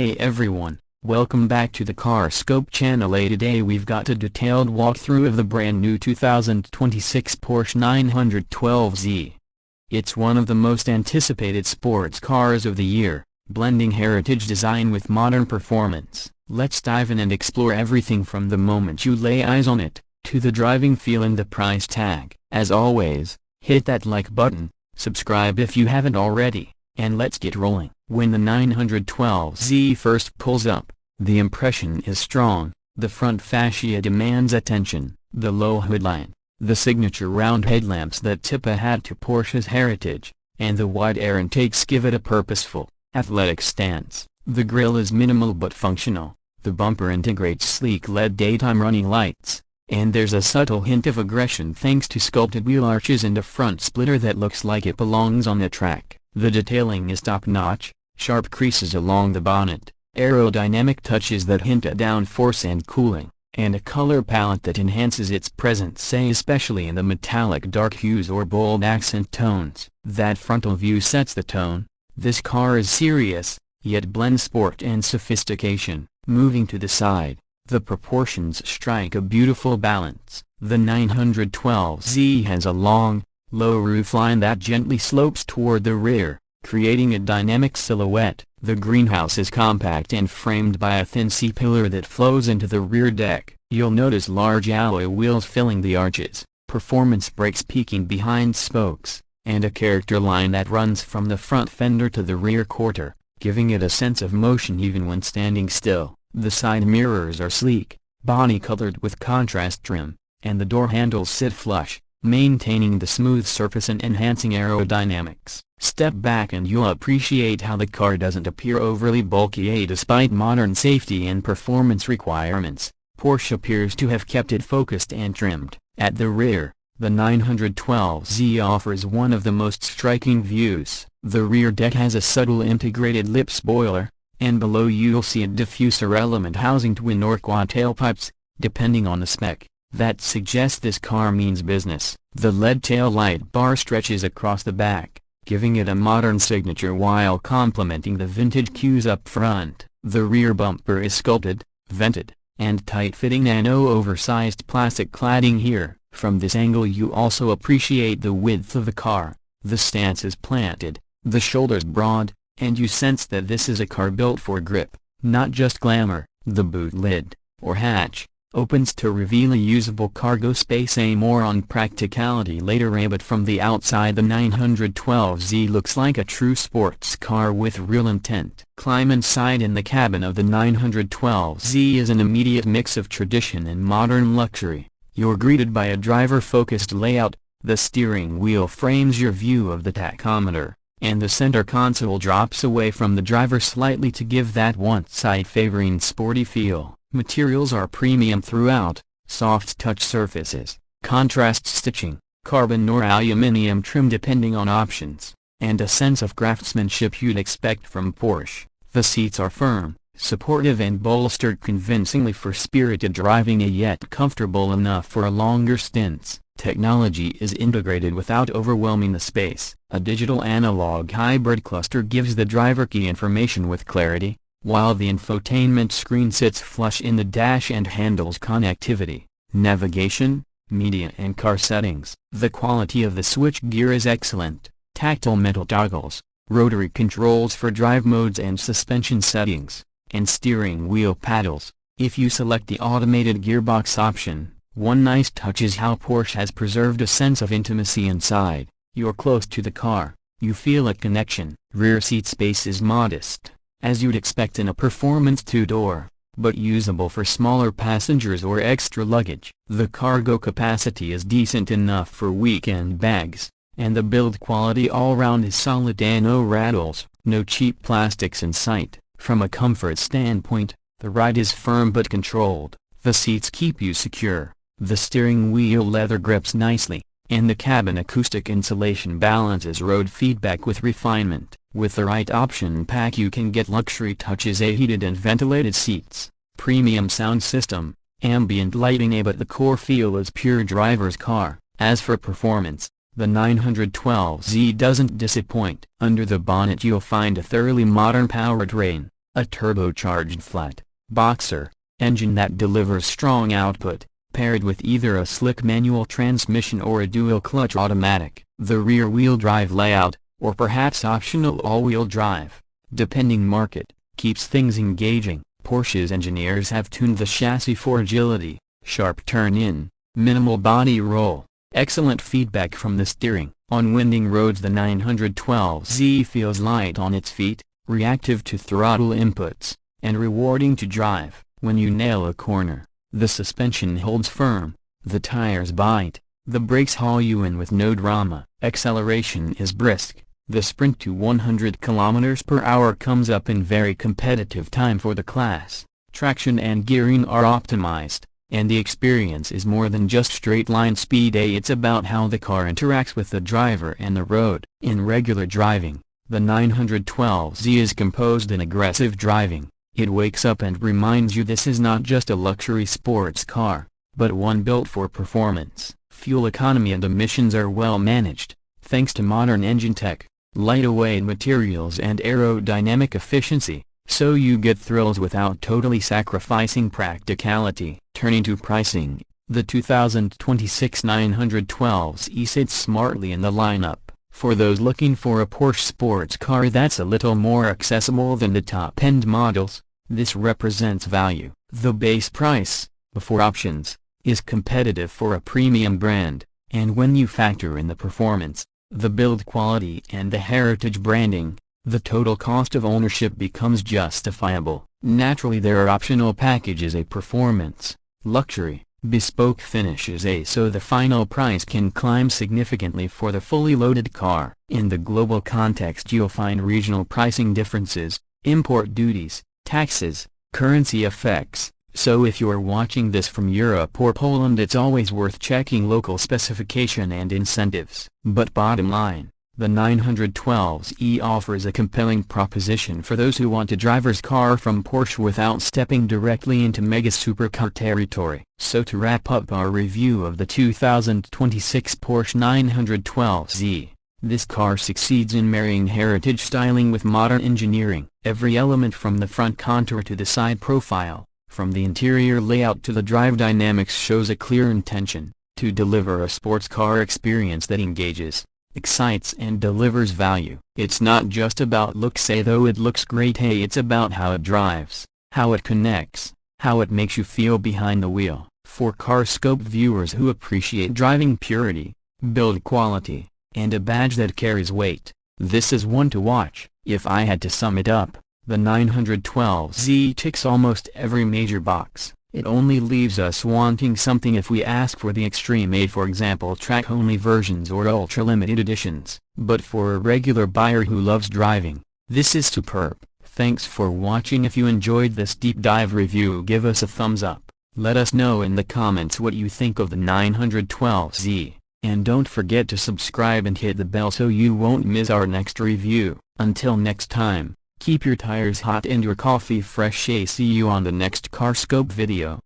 Hey everyone, welcome back to the Car Scope channel. Today we've got a detailed walkthrough of the brand new 2026 Porsche 912Z. It's one of the most anticipated sports cars of the year, blending heritage design with modern performance. Let's dive in and explore everything from the moment you lay eyes on it, to the driving feel and the price tag. As always, hit that like button, subscribe if you haven't already, and let's get rolling. When the 912Z first pulls up, the impression is strong. The front fascia demands attention, the low hoodline, the signature round headlamps that tip a hat to Porsche's heritage, and the wide air intakes give it a purposeful, athletic stance. The grille is minimal but functional, the bumper integrates sleek LED daytime running lights, and there's a subtle hint of aggression thanks to sculpted wheel arches and a front splitter that looks like it belongs on the track. The detailing is top-notch, sharp creases along the bonnet, aerodynamic touches that hint at downforce and cooling, and a color palette that enhances its presence, especially in the metallic dark hues or bold accent tones. That frontal view sets the tone. This car is serious, yet blends sport and sophistication. Moving to the side, the proportions strike a beautiful balance. The 912Z has a long, low roofline that gently slopes toward the rear, creating a dynamic silhouette. The greenhouse is compact and framed by a thin C-pillar that flows into the rear deck. You'll notice large alloy wheels filling the arches, performance brakes peeking behind spokes, and a character line that runs from the front fender to the rear quarter, giving it a sense of motion even when standing still. The side mirrors are sleek, body-colored with contrast trim, and the door handles sit flush, maintaining the smooth surface and enhancing aerodynamics. Step back and you'll appreciate how the car doesn't appear overly bulky. Despite modern safety and performance requirements, Porsche appears to have kept it focused and trimmed. At the rear, the 912Z offers one of the most striking views. The rear deck has a subtle integrated lip spoiler, and below you'll see a diffuser element housing twin or quad tailpipes, depending on the spec. That suggests this car means business. The LED tail light bar stretches across the back, giving it a modern signature while complementing the vintage cues up front. The rear bumper is sculpted, vented, and tight-fitting nano-oversized plastic cladding here. From this angle you also appreciate the width of the car. The stance is planted, the shoulders broad, and you sense that this is a car built for grip, not just glamour. The boot lid, or hatch, opens to reveal a usable cargo space. More on practicality later, but from the outside the 912Z looks like a true sports car with real intent. Climb inside, and the cabin of the 912Z is an immediate mix of tradition and modern luxury. You're greeted by a driver-focused layout. The steering wheel frames your view of the tachometer, and the center console drops away from the driver slightly to give that one-side favoring sporty feel. Materials are premium throughout, soft touch surfaces, contrast stitching, carbon or aluminum trim depending on options, and a sense of craftsmanship you'd expect from Porsche. The seats are firm, supportive and bolstered convincingly for spirited driving, yet comfortable enough for longer stints. Technology is integrated without overwhelming the space. A digital analog hybrid cluster gives the driver key information with clarity, while the infotainment screen sits flush in the dash and handles connectivity, navigation, media and car settings. The quality of the switchgear is excellent. Tactile metal toggles, rotary controls for drive modes and suspension settings, and steering wheel paddles. If you select the automated gearbox option, one nice touch is how Porsche has preserved a sense of intimacy inside. You're close to the car, you feel a connection. Rear seat space is modest, as you'd expect in a performance two-door, but usable for smaller passengers or extra luggage. The cargo capacity is decent enough for weekend bags, and the build quality all-round is solid and no rattles, no cheap plastics in sight. From a comfort standpoint, the ride is firm but controlled. The seats keep you secure, the steering wheel leather grips nicely, and the cabin acoustic insulation balances road feedback with refinement. With the right option pack you can get luxury touches: heated and ventilated seats, premium sound system, ambient lighting, but the core feel is pure driver's car. As for performance, the 912Z doesn't disappoint. Under the bonnet you'll find a thoroughly modern powertrain, A turbocharged flat, boxer, engine that delivers strong output, paired with either a slick manual transmission or a dual-clutch automatic. The rear-wheel drive layout, or perhaps optional all-wheel drive, depending market, keeps things engaging. Porsche's engineers have tuned the chassis for agility, sharp turn-in, minimal body roll, excellent feedback from the steering. On winding roads the 912Z feels light on its feet, reactive to throttle inputs, and rewarding to drive. When you nail a corner, the suspension holds firm, the tires bite, the brakes haul you in with no drama. Acceleration is brisk. The sprint to 100 km/h comes up in very competitive time for the class. Traction and gearing are optimized, and the experience is more than just straight-line speed. It's about how the car interacts with the driver and the road. In regular driving, the 912Z is composed in aggressive driving. It wakes up and reminds you this is not just a luxury sports car, but one built for performance. Fuel economy and emissions are well managed, thanks to modern engine tech, lightweight materials and aerodynamic efficiency, so you get thrills without totally sacrificing practicality. Turning to pricing, the 2026 912Z sits smartly in the lineup. For those looking for a Porsche sports car that's a little more accessible than the top-end models, this represents value. The base price, before options, is competitive for a premium brand, and when you factor in the performance, the build quality and the heritage branding, the total cost of ownership becomes justifiable. Naturally there are optional packages, a performance, luxury, bespoke finishes, so the final price can climb significantly for the fully loaded car. In the global context you'll find regional pricing differences, import duties, taxes, currency effects, so if you're watching this from Europe or Poland it's always worth checking local specification and incentives. But bottom line, the 912Z offers a compelling proposition for those who want a driver's car from Porsche without stepping directly into mega supercar territory. So to wrap up our review of the 2026 Porsche 912Z, this car succeeds in marrying heritage styling with modern engineering. Every element from the front contour to the side profile, from the interior layout to the drive dynamics shows a clear intention to deliver a sports car experience that engages, excites and delivers value. It's not just about looks though it looks great, it's about how it drives, how it connects, how it makes you feel behind the wheel. For CarScope viewers who appreciate driving purity, build quality, and a badge that carries weight, this is one to watch. If I had to sum it up, the 912Z ticks almost every major box. It only leaves us wanting something if we ask for the Extreme 8, for example, track-only versions or ultra-limited editions. But for a regular buyer who loves driving, this is superb. Thanks for watching. If you enjoyed this deep dive review, give us a thumbs up. Let us know in the comments what you think of the 912Z. And don't forget to subscribe and hit the bell so you won't miss our next review. Until next time, keep your tires hot and your coffee fresh. See you on the next CarScope video.